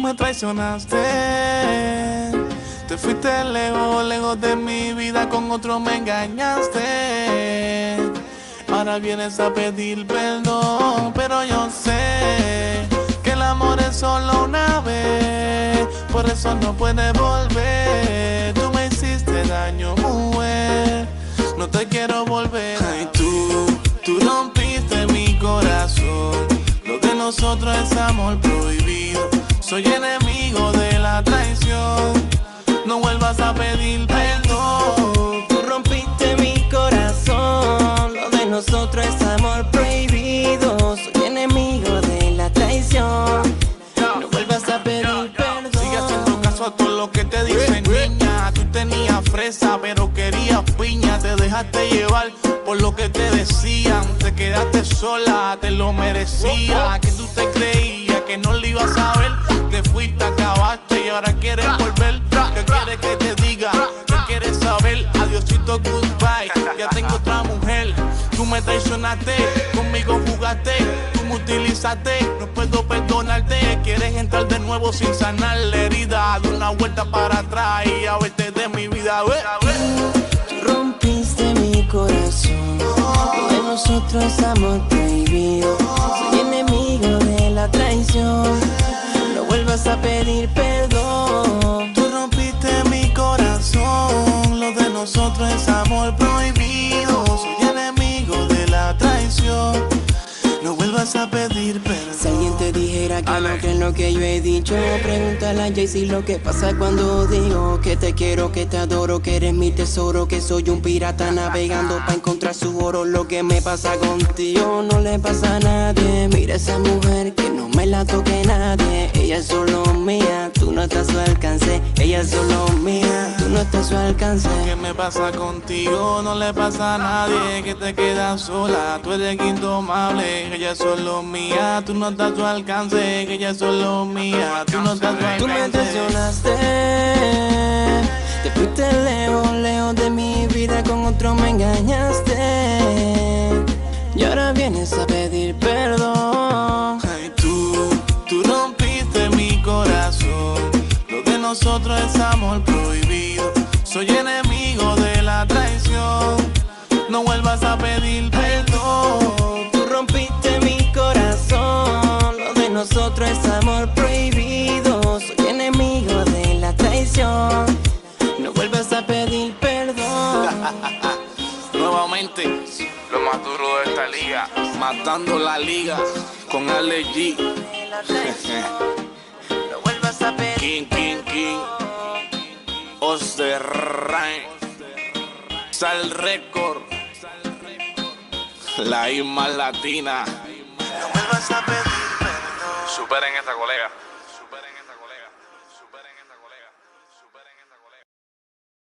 me traicionaste. Te fuiste lejos, lejos de mi vida, con otro me engañaste. Ahora vienes a pedir perdón, pero yo sé que el amor es solo una vez, por eso no puedes volver. Tú me hiciste daño, mujer, no te quiero volver. Ay, tú rompiste mi corazón. Lo de nosotros es amor prohibido. Soy enemigo de la traición. No vuelvas a pedir perdón. Tú rompiste mi corazón. Lo de nosotros es amor prohibido. Soy enemigo de la traición. No vuelvas a pedir perdón. Sigue haciendo caso a todo lo que te dicen, niña. Tú tenías fresa, pero querías piña. Te dejaste llevar por lo que te decían. Te quedaste sola, te lo merecía. Que tú te creías que no lo ibas a ver. Te fuiste, acabaste y ahora quieres volver. ¿Qué quieres que te diga? ¿Qué quieres saber? Adiosito, goodbye. Ya tengo otra mujer. Tú me traicionaste, conmigo jugaste. Tú me utilizaste, no puedo perdonarte. Quieres entrar de nuevo sin sanar la herida. De una vuelta para atrás y a verte de mi vida. Tú rompiste mi corazón. Lo de nosotros es amor prohibido. Soy enemigo de la traición. No vuelvas a pedir perdón. Tú rompiste mi corazón. Lo de nosotros es amor prohibido. Soy enemigo de la traición. No vuelvas a pedir perdón. Si alguien te dijera que no creen lo que yo he dicho, pregúntale a Jay-Z lo que pasa cuando digo que te quiero, que te adoro, que eres mi tesoro, que soy un pirata navegando para encontrar su oro. Lo que me pasa contigo no le pasa a nadie. Mira esa mujer que no me la toque nadie. Ella es solo mía, tú no estás a su alcance. Ella es solo mía, tú no estás a su alcance. ¿Qué me pasa contigo? No le pasa a nadie. Que te quedas sola, tú eres indomable. Ella es solo mía, tú no estás a tu alcance. Que ella es solo mía, tú no estás a tu alcance. Tú me traicionaste. Te fuiste lejos, lejos de mi vida, con otro me engañaste. Y ahora vienes a pedir perdón. Ay, tú rompiste mi corazón. Lo de nosotros es amor prohibido. Soy enemigo de la traición. No vuelvas a pedir perdón. Tú rompiste mi corazón. Lo de nosotros es amor prohibido. Soy enemigo de la traición. No vuelvas a pedir perdón. Nuevamente, lo más duro de esta liga, matando la liga con Ale G. No vuelvas a pedir King, Os de Rain, Sal Record, la isma latina. No vuelvas a pedir perdón. Superen esta, colega.